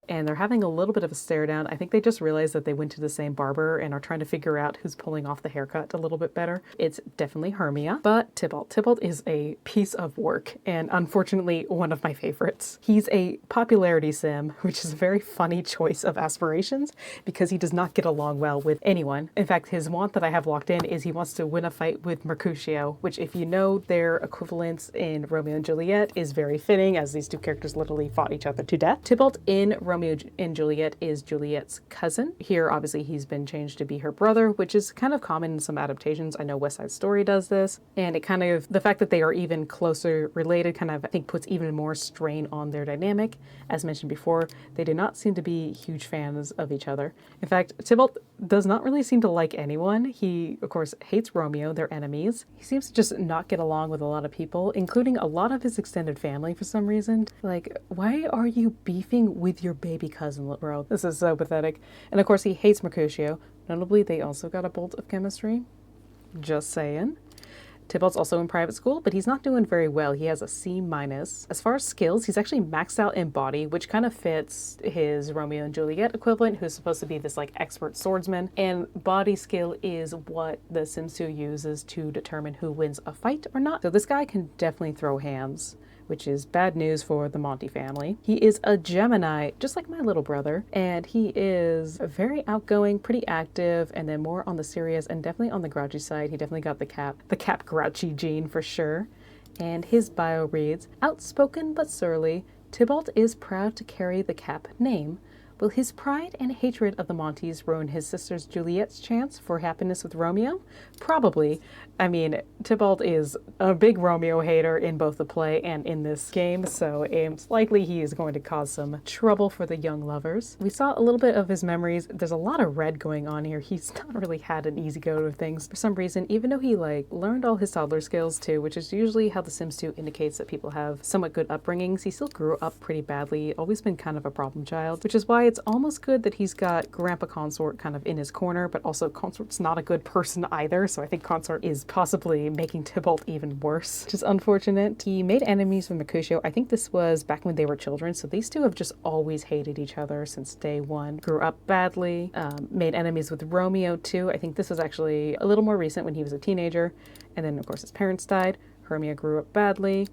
Speaker 1: And they're having a little bit of a stare down. I think they just realized that they went to the same barber and are trying to figure out who's pulling off the haircut a little bit better. It's definitely Hermia, but Tybalt. Tybalt is a piece of work and unfortunately one of my favorites. He's a popularity sim, which is a very funny choice of aspirations because he does not get along well with anyone. In fact, his want that I have locked in is he wants to win a fight with Mercutio, which if you know their equivalents in Romeo and Juliet is very fitting as these 2 characters literally fought each other to death. Tybalt in Romeo and Juliet is Juliet's cousin. Here, obviously, he's been changed to be her brother, which is kind of common in some adaptations. I know West Side Story does this, and it kind of, the fact that they are even closer related kind of, I think, puts even more strain on their dynamic. As mentioned before, they do not seem to be huge fans of each other. In fact, Tybalt does not really seem to like anyone. He, of course, hates Romeo, they're enemies. He seems to just not get along with a lot of people, including a lot of his extended family for some reason. Like, why are you beefing with your baby cousin, bro? This is so pathetic. And of course, he hates Mercutio. Notably, they also got a bolt of chemistry. Just saying. Tybalt's also in private school, but he's not doing very well. He has a C-. As far as skills, he's actually maxed out in body, which kind of fits his Romeo and Juliet equivalent, who's supposed to be this expert swordsman. And body skill is what the Sims 2 uses to determine who wins a fight or not. So this guy can definitely throw hands, which is bad news for the Monty family. He is a Gemini, just like my little brother, and he is very outgoing, pretty active, and then more on the serious and definitely on the grouchy side. He definitely got the Capp grouchy gene for sure. And his bio reads, outspoken but surly, Tybalt is proud to carry the Capp name. Will his pride and hatred of the Montes ruin his sister's Juliet's chance for happiness with Romeo? Probably. I mean, Tybalt is a big Romeo hater in both the play and in this game, so it's likely he is going to cause some trouble for the young lovers. We saw a little bit of his memories. There's a lot of red going on here. He's not really had an easy go of things for some reason, even though he learned all his toddler skills too, which is usually how The Sims 2 indicates that people have somewhat good upbringings. He still grew up pretty badly, always been kind of a problem child, which is why it's almost good that he's got Grandpa Consort kind of in his corner, but also Consort's not a good person either, so I think Consort is possibly making Tybalt even worse, which is unfortunate. He made enemies with Mercutio. I think this was back when they were children, so these 2 have just always hated each other since day 1. Grew up badly, made enemies with Romeo too. I think this was actually a little more recent when he was a teenager, and then of course his parents died. Hermia grew up badly.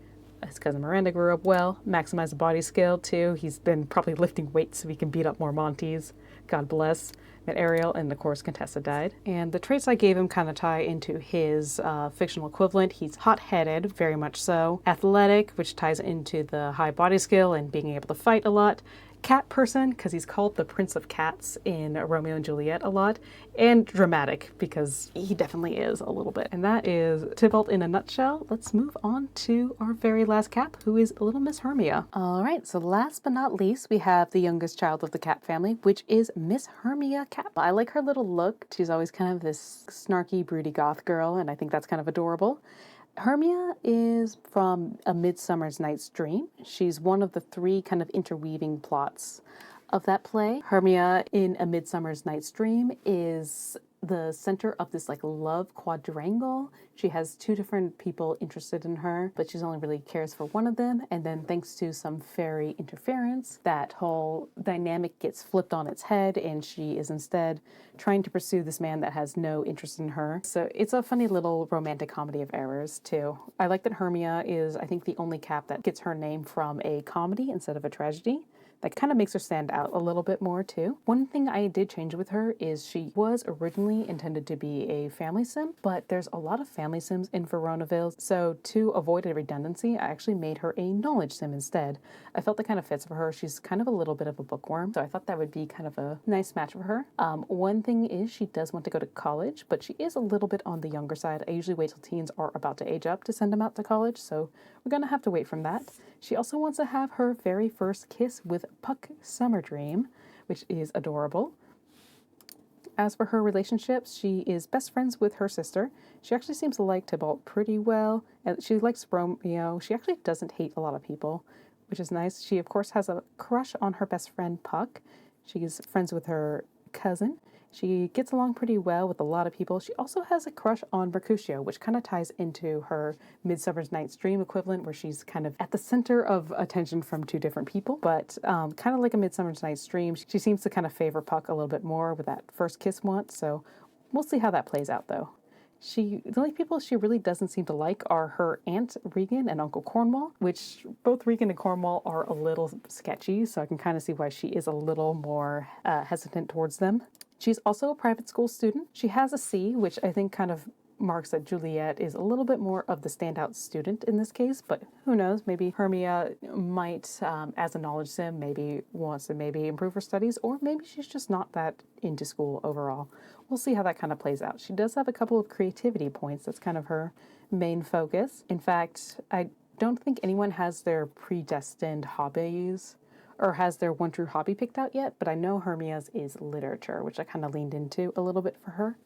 Speaker 1: His cousin Miranda grew up well, maximized the body skill too. He's been probably lifting weights so he can beat up more Montes. God bless. Met Ariel, and of course Contessa died. And the traits I gave him kind of tie into his fictional equivalent. He's hot-headed, very much so. Athletic, which ties into the high body skill and being able to fight a lot. Cat person, because he's called the Prince of Cats in Romeo and Juliet a lot, and dramatic, because he definitely is a little bit. And that is Tybalt in a nutshell. Let's move on to our very last Capp, who is little Miss Hermia. All right, so last but not least, we have the youngest child of the Capp family, which is Miss Hermia Capp. I like her little look. She's always kind of this snarky, broody goth girl, and I think that's kind of adorable. Hermia is from A Midsummer's Night's Dream. She's one of the three kind of interweaving plots of that play. Hermia in A Midsummer's Night's Dream is the center of this like love quadrangle. She has two different people interested in her, but she's only really cares for one of them. And then thanks to some fairy interference, that whole dynamic gets flipped on its head and she is instead trying to pursue this man that has no interest in her. So it's a funny little romantic comedy of errors too. I like that Hermia is, I think, the only Capp that gets her name from a comedy instead of a tragedy. That kind of makes her stand out a little bit more too. One thing I did change with her is she was originally intended to be a family sim, but there's a lot of family sims in Veronaville, so to avoid a redundancy, I actually made her a knowledge sim instead. I felt that kind of fits for her. She's kind of a little bit of a bookworm, so I thought that would be kind of a nice match for her. One thing is she does want to go to college, but she is a little bit on the younger side. I usually wait till teens are about to age up to send them out to college, so we're gonna have to wait from that. She also wants to have her very first kiss with Puck Summer Dream, which is adorable. As for her relationships, she is best friends with her sister. She actually seems to like Tybalt pretty well, and she likes Romeo. She actually doesn't hate a lot of people, which is nice. She, of course, has a crush on her best friend, Puck. She's friends with her cousin. She gets along pretty well with a lot of people. She also has a crush on Mercutio, which kind of ties into her Midsummer's Night's Dream equivalent, where she's kind of at the center of attention from two different people. But kind of like A Midsummer's Night's Dream, she seems to kind of favor Puck a little bit more with that first kiss once. So we'll see how that plays out, though. The only people she really doesn't seem to like are her Aunt Regan and Uncle Cornwall, which both Regan and Cornwall are a little sketchy, so I can kind of see why she is a little more hesitant towards them. She's also a private school student. She has a C, which I think kind of marks that Juliette is a little bit more of the standout student in this case, but who knows, maybe Hermia might, as a knowledge sim, maybe wants to maybe improve her studies, or maybe she's just not that into school overall. We'll see how that kind of plays out. She does have a couple of creativity points. That's kind of her main focus. In fact, I don't think anyone has their predestined hobbies or has their one true hobby picked out yet, but I know Hermia's is literature, which I kind of leaned into a little bit for her.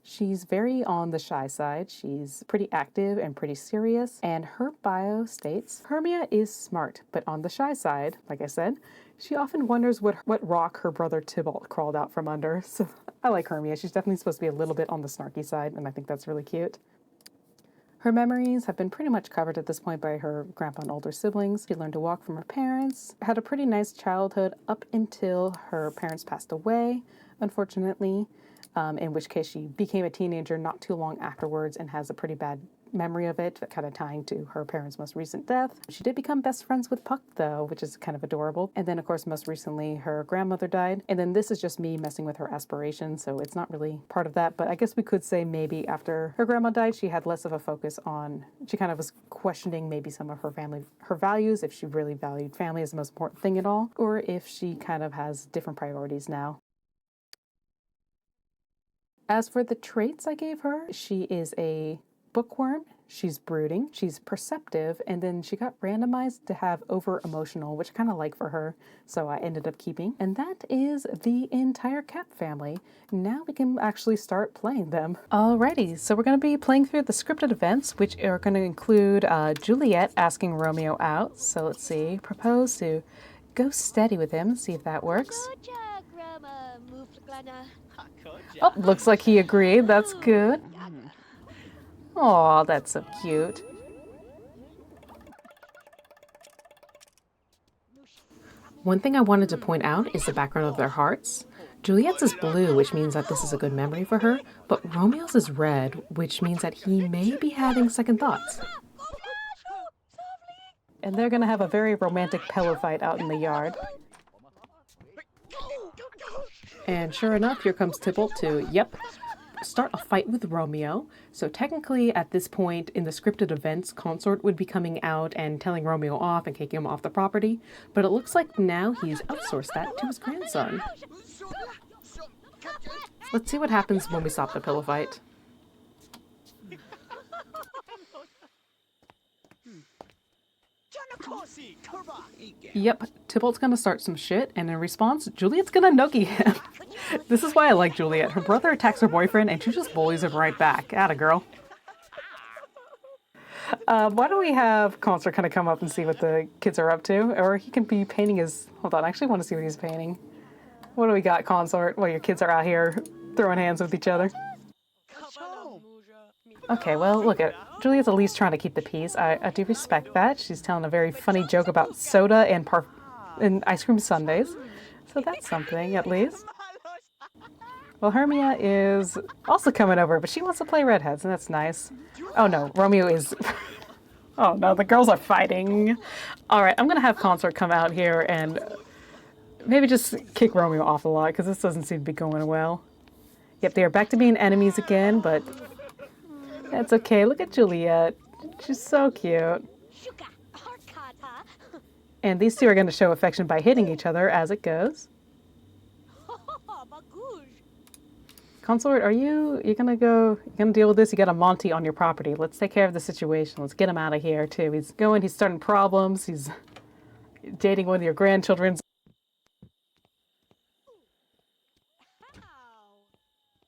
Speaker 1: She's very on the shy side. She's pretty active and pretty serious, and her bio states, Hermia is smart, but on the shy side, like I said, she often wonders what rock her brother Tybalt crawled out from under. So I like Hermia. She's definitely supposed to be a little bit on the snarky side, and I think that's really cute. Her memories have been pretty much covered at this point by her grandpa and older siblings. She learned to walk from her parents, had a pretty nice childhood up until her parents passed away, unfortunately, in which case she became a teenager not too long afterwards and has a pretty bad memory of it, kind of tying to her parents' most recent death. She did become best friends with Puck, though, which is kind of adorable. And then, of course, most recently, her grandmother died. And then this is just me messing with her aspirations, so it's not really part of that. But I guess we could say maybe after her grandma died, she had less of a focus on, she kind of was questioning maybe some of her values, if she really valued family as the most important thing at all, or if she kind of has different priorities now. As for the traits I gave her, she is a bookworm, she's brooding, she's perceptive, and then she got randomized to have over-emotional, which I kind of like for her, so I ended up keeping. And that is the entire Capp family. Now we can actually start playing them. Alrighty, so we're going to be playing through the scripted events, which are going to include Juliette asking Romeo out. So let's see, propose to go steady with him, see if that works. Oh, looks like he agreed. That's good. Aw, that's so cute. One thing I wanted to point out is the background of their hearts. Juliette's is blue, which means that this is a good memory for her, but Romeo's is red, which means that he may be having second thoughts. And they're gonna have a very romantic pillow fight out in the yard. And sure enough, here comes Tybalt to, start a fight with Romeo. So technically at this point in the scripted events, Consort would be coming out and telling Romeo off and kicking him off the property. But it looks like now he's outsourced that to his grandson. Let's see what happens when we stop the pillow fight. Yep, Tybalt's gonna start some shit, and in response, Juliette's gonna noogie him. This is why I like Juliette. Her brother attacks her boyfriend, and she just bullies him right back. Atta girl. Why don't we have Consort kind of come up and see what the kids are up to? Or he can be painting his... Hold on, I actually want to see what he's painting. What do we got, Consort, while your kids are out here throwing hands with each other? Okay, well, look at Juliette's at least trying to keep the peace. I do respect that. She's telling a very funny joke about soda and ice cream sundaes. So that's something, at least. Well, Hermia is also coming over, but she wants to play redheads, and that's nice. Oh no, Romeo is... Oh no, the girls are fighting. Alright, I'm gonna have Consort come out here and maybe just kick Romeo off a lot, because this doesn't seem to be going well. Yep, they are back to being enemies again, but that's okay. Look at Juliette. She's so cute. And these two are going to show affection by hitting each other as it goes. Consort, you're gonna deal with this? You got a Monty on your property. Let's take care of the situation. Let's get him out of here too. He's starting problems. He's dating one of your grandchildren's.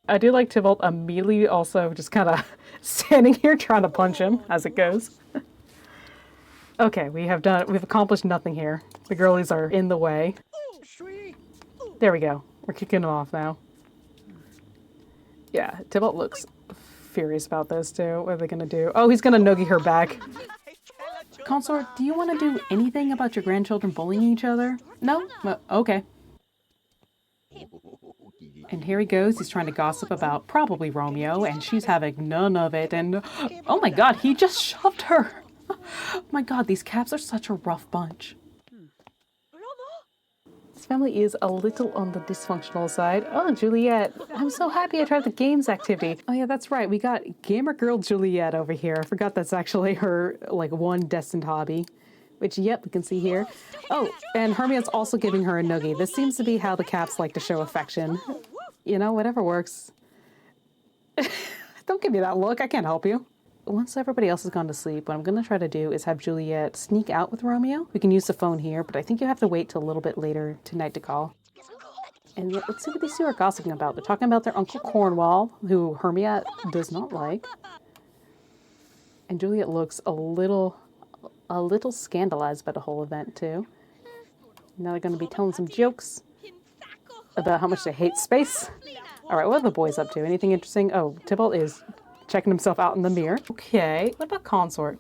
Speaker 1: I do like Tybalt immediately also just kind of standing here trying to punch him as it goes. Okay, we've accomplished nothing here. The girlies are in the way. There we go. We're kicking them off now. Yeah, Tybalt looks furious about this too. What are they gonna do? Oh, he's gonna noogie her back. Consort, do you want to do anything about your grandchildren bullying each other? No? Okay. And here he goes, he's trying to gossip about probably Romeo, and she's having none of it, and oh my god, he just shoved her! Oh my god, these Capps are such a rough bunch. This family is a little on the dysfunctional side. Oh, Juliette, I'm so happy I tried the games activity. Oh yeah, that's right, we got gamer girl Juliette over here. I forgot that's actually her, like, one destined hobby. Which, yep, we can see here. Oh, and Hermio's also giving her a noogie. This seems to be how the Capps like to show affection. You know, whatever works. Don't give me that look, I can't help you. Once everybody else has gone to sleep, what I'm going to try to do is have Juliette sneak out with Romeo. We can use the phone here, but I think you have to wait till a little bit later tonight to call. And let's see what these two are gossiping about. They're talking about their Uncle Cornwall, who Hermia does not like. And Juliette looks a little scandalized by the whole event, too. Now they're going to be telling some jokes about how much they hate space. All right, what are the boys up to? Anything interesting? Oh, Tybalt is checking himself out in the mirror. Okay, what about Consort?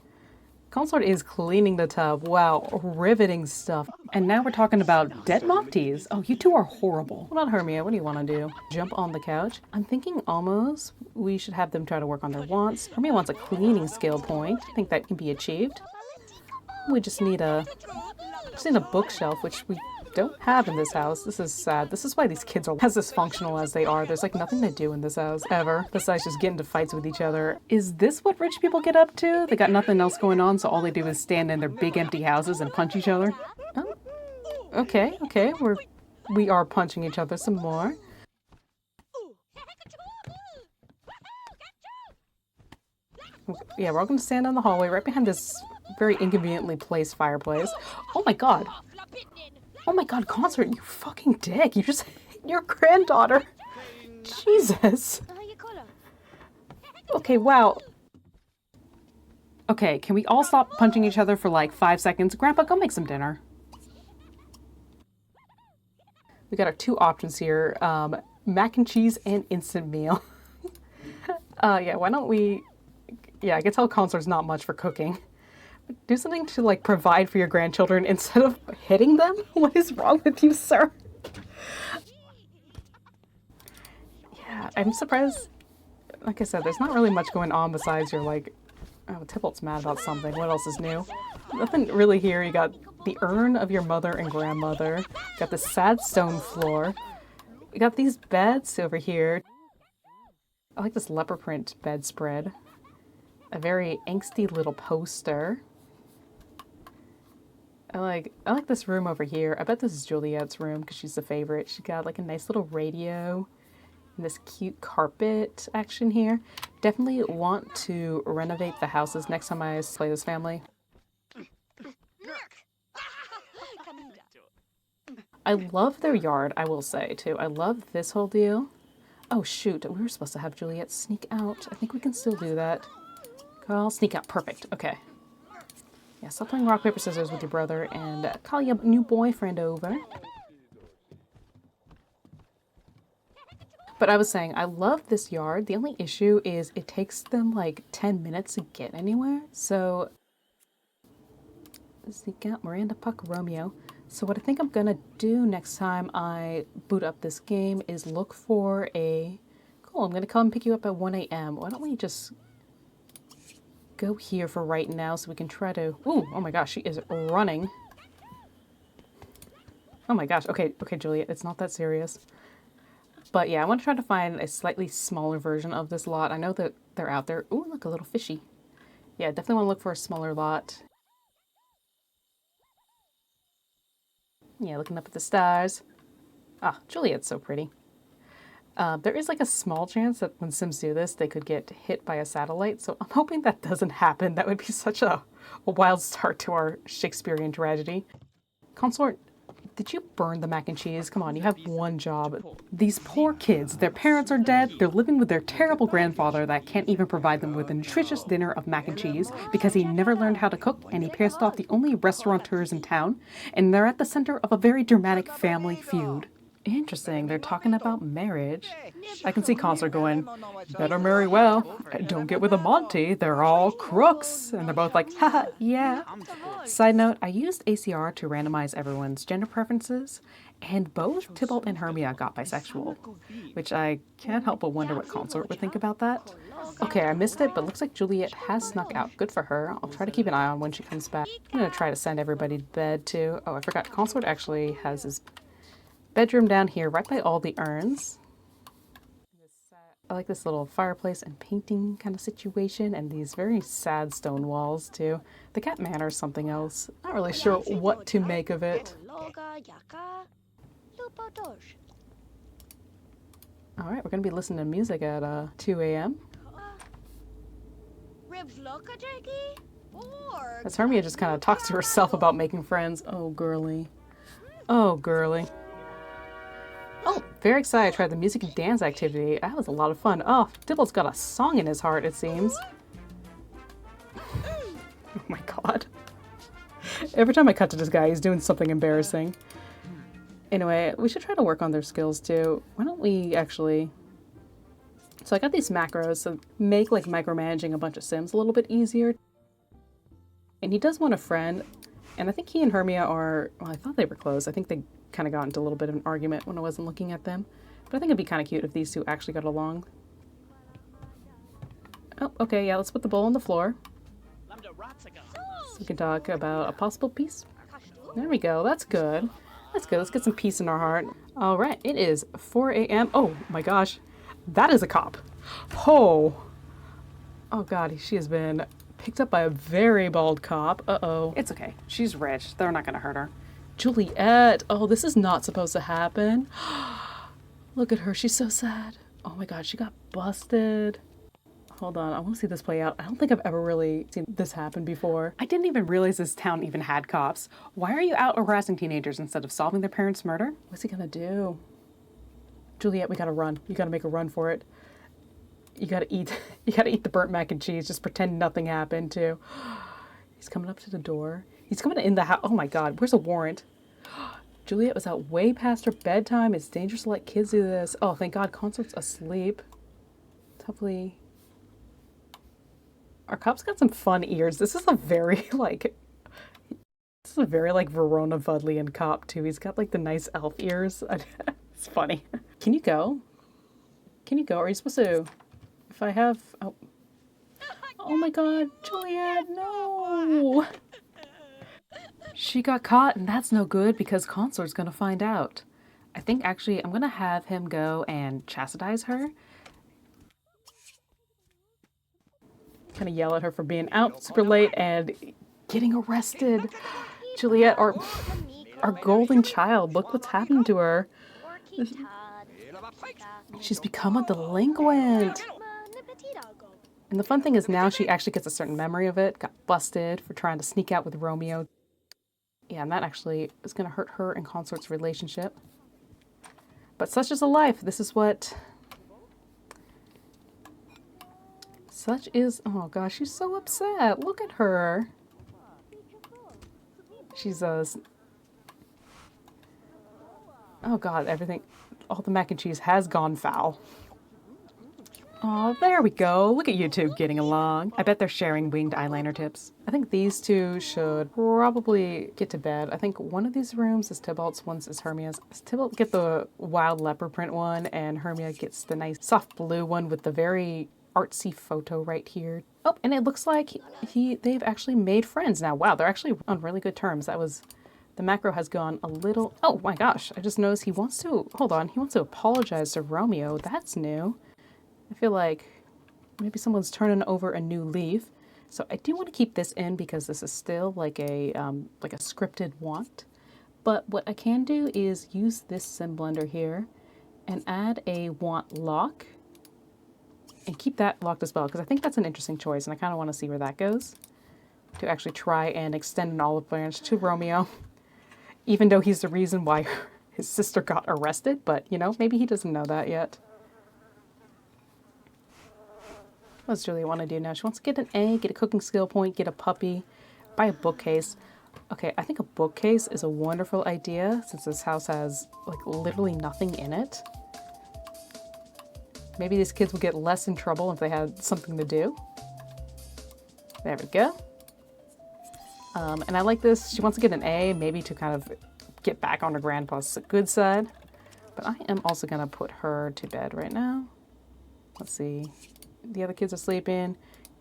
Speaker 1: Consort is cleaning the tub. Wow, riveting stuff. And now we're talking about dead Monties. Oh, you two are horrible. What about Hermia? What do you want to do? Jump on the couch? I'm thinking almost we should have them try to work on their wants. Hermia wants a cleaning skill point. I think that can be achieved. We just need a bookshelf, which we don't have in this house. This is sad. This is why these kids are as dysfunctional as they are. There's like nothing to do in this house, ever, besides just get into fights with each other. Is this what rich people get up to? They got nothing else going on, so all they do is stand in their big empty houses and punch each other? Oh, okay, we are punching each other some more. Yeah, we're all going to stand in the hallway right behind this very inconveniently placed fireplace. Oh my god. Oh my god, Consort, you fucking dick. You just hit your granddaughter. Jesus. Okay, wow. Okay, can we all stop punching each other for like 5 seconds? Grandpa, go make some dinner. We got our two options here. Mac and cheese and instant meal. Yeah, why don't we... Yeah, I can tell Consort's not much for cooking. Do something to, like, provide for your grandchildren instead of hitting them? What is wrong with you, sir? Yeah, I'm surprised. Like I said, there's not really much going on besides your, like... Oh, Tybalt's mad about something. What else is new? Nothing really here. You got the urn of your mother and grandmother. You got the sad stone floor. We got these beds over here. I like this leopard print bedspread. A very angsty little poster. I like this room over here. I bet this is Juliette's room because she's the favorite. She got like a nice little radio and this cute carpet action here. Definitely want to renovate the houses next time I play this family. I love their yard, I will say, too. I love this whole deal. Oh, shoot. We were supposed to have Juliette sneak out. I think we can still do that. Call sneak out. Perfect. Okay. Yeah, stop playing rock, paper, scissors with your brother and call your new boyfriend over. But I was saying, I love this yard. The only issue is it takes them like 10 minutes to get anywhere. So, sneak out, Miranda, Puck, Romeo. So what I think I'm gonna do next time I boot up this game is look for a... Cool, I'm gonna come pick you up at 1 a.m. Why don't we just go here for right now so we can try to... Ooh, oh my gosh, she is running. Oh my gosh, okay, Juliette, it's not that serious. But yeah, I want to try to find a slightly smaller version of this lot. I know that they're out there. Ooh, look, a little fishy. Yeah, definitely want to look for a smaller lot. Yeah, looking up at the stars. Ah, Juliette's so pretty. There is like a small chance that when Sims do this, they could get hit by a satellite. So I'm hoping that doesn't happen. That would be such a wild start to our Shakespearean tragedy. Consort, did you burn the mac and cheese? Come on, you have one job. These poor kids, their parents are dead, they're living with their terrible grandfather that can't even provide them with a nutritious dinner of mac and cheese because he never learned how to cook and he pissed off the only restaurateurs in town, and they're at the center of a very dramatic family feud. Interesting, they're talking about marriage. I can see Consort going, better marry well. Don't get with a Monty, they're all crooks. And they're both like, haha, yeah. Side note, I used ACR to randomize everyone's gender preferences, and both Tybalt and Hermia got bisexual, which I can't help but wonder what Consort would think about that. Okay, I missed it, but looks like Juliette has snuck out. Good for her. I'll try to keep an eye on when she comes back. I'm gonna try to send everybody to bed too. Oh, I forgot, Consort actually has his bedroom down here, right by all the urns. I like this little fireplace and painting kind of situation, and these very sad stone walls too. The Capp Manor is something else. Not really sure what to make of it. Alright, we're gonna be listening to music at 2 a.m. As Hermia just kind of talks to herself about making friends. Oh, girly. Oh, girly. Oh, very excited I tried the music and dance activity. That was a lot of fun. Oh, Dybalt's got a song in his heart, it seems. Oh my god. Every time I cut to this guy, he's doing something embarrassing. Anyway, we should try to work on their skills too. Why don't we actually... So I got these macros to make like micromanaging a bunch of Sims a little bit easier. And he does want a friend. And I think he and Hermia are... Well, I thought they were close. I think they kind of got into a little bit of an argument when I wasn't looking at them. But I think it'd be kind of cute if these two actually got along. Oh, okay, yeah, let's put the bowl on the floor. So we can talk about a possible peace. There we go, that's good. That's good, let's get some peace in our heart. All right, it is 4 a.m. Oh my gosh, that is a cop. Oh. Oh god, she has been picked up by a very bald cop. Uh-oh. It's okay, she's rich. They're not gonna hurt her. Juliette! Oh, this is not supposed to happen. Look at her, she's so sad. Oh my god, she got busted. Hold on, I want to see this play out. I don't think I've ever really seen this happen before. I didn't even realize this town even had cops. Why are you out harassing teenagers instead of solving their parents' murder? What's he gonna do? Juliette, we gotta run. You gotta make a run for it. You gotta eat the burnt mac and cheese. Just pretend nothing happened too. He's coming up to the door. He's coming in the house. Oh my god, where's a warrant? Juliette was out way past her bedtime. It's dangerous to let kids do this. Oh, thank god, Consort's asleep. Hopefully... Our cop's got some fun ears. This is a very, like... This is a very, like, Veronaville cop, too. He's got, like, the nice elf ears. It's funny. Can you go? Can you go? Are you supposed to... If I have... Oh. Oh my god, Juliette, no! She got caught, and that's no good because Consort's gonna find out. I think, actually, I'm gonna have him go and chastise her. Kind of yell at her for being out super late and getting arrested. Juliette, our golden child, look what's happened to her. She's become a delinquent. And the fun thing is now she actually gets a certain memory of it. Got busted for trying to sneak out with Romeo. Yeah, and that actually is going to hurt her and Consort's relationship. But such is a life. This is what Such is, oh gosh, she's so upset. Look at her. She's oh god, everything, all the mac and cheese has gone foul. Oh, there we go. Look at you two getting along. I bet they're sharing winged eyeliner tips. I think these two should probably get to bed. I think one of these rooms is Tybalt's, one is Hermia's. Tybalt get the wild leopard print one, and Hermia gets the nice soft blue one with the very artsy photo right here. Oh, and it looks like they've actually made friends now. Wow, they're actually on really good terms. That was, the macro has gone a little, oh my gosh, I just noticed he wants to, hold on, he wants to apologize to Romeo. That's new. I feel like maybe someone's turning over a new leaf. So I do want to keep this in because this is still like a scripted want. But what I can do is use this sim blender here and add a want lock and keep that locked as well, because I think that's an interesting choice and I kind of want to see where that goes. To actually try and extend an olive branch to Romeo, even though he's the reason why his sister got arrested, but you know, maybe he doesn't know that yet. What does Julia want to do now? She wants to get an A, get a cooking skill point, get a puppy, buy a bookcase. Okay, I think a bookcase is a wonderful idea since this house has like literally nothing in it. Maybe these kids would get less in trouble if they had something to do. There we go. And I like this. She wants to get an A, maybe to kind of get back on her grandpa's good side. But I am also going to put her to bed right now. Let's see. The other kids are sleeping.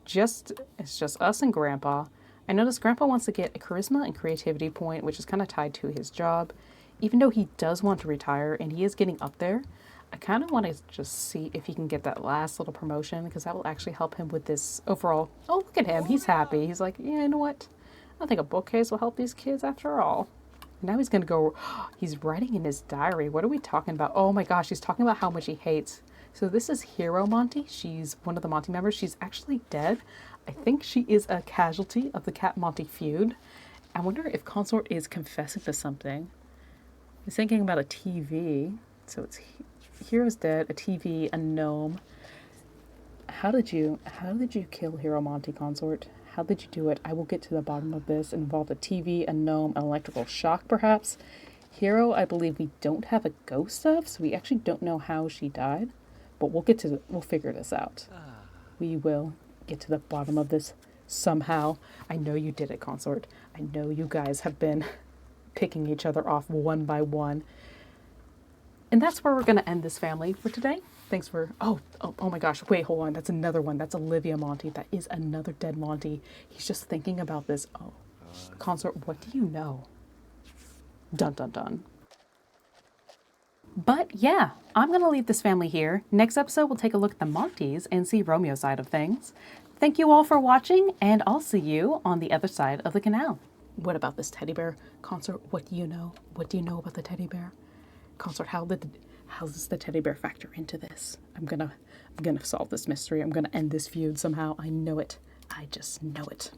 Speaker 1: It's just us and Grandpa. I noticed Grandpa wants to get a charisma and creativity point, which is kind of tied to his job. Even though he does want to retire and he is getting up there, I kind of want to just see if he can get that last little promotion, because that will actually help him with this overall. Oh, look at him. He's happy. He's like, yeah, you know what? I think a bookcase will help these kids after all. Now he's going to go, he's writing in his diary. What are we talking about? Oh my gosh, he's talking about how much he hates. So this is Hero Monty. She's one of the Monty members. She's actually dead. I think she is a casualty of the Capp Monty feud. I wonder if Consort is confessing to something. He's thinking about a TV. So it's Hero's dead, a TV, a gnome. How did you kill Hero Monty, Consort? How did you do it? I will get to the bottom of this. It involved a TV, a gnome, an electrical shock, perhaps. Hero, I believe we don't have a ghost of, so we actually don't know how she died. But we'll figure this out. We will get to the bottom of this somehow. I know you did it, Consort. I know you guys have been picking each other off one by one. And that's where we're going to end this family for today. Thanks for, oh my gosh, wait, hold on. That's another one. That's Olivia Monty. That is another dead Monty. He's just thinking about this. Oh, Consort, what do you know? Dun, dun, dun. But yeah, I'm going to leave this family here. Next episode, we'll take a look at the Montys and see Romeo's side of things. Thank you all for watching, and I'll see you on the other side of the canal. What about this teddy bear? Consort, what do you know? What do you know about the teddy bear? Consort, how does the teddy bear factor into this? I'm gonna solve this mystery. I'm gonna end this feud somehow. I know it. I just know it.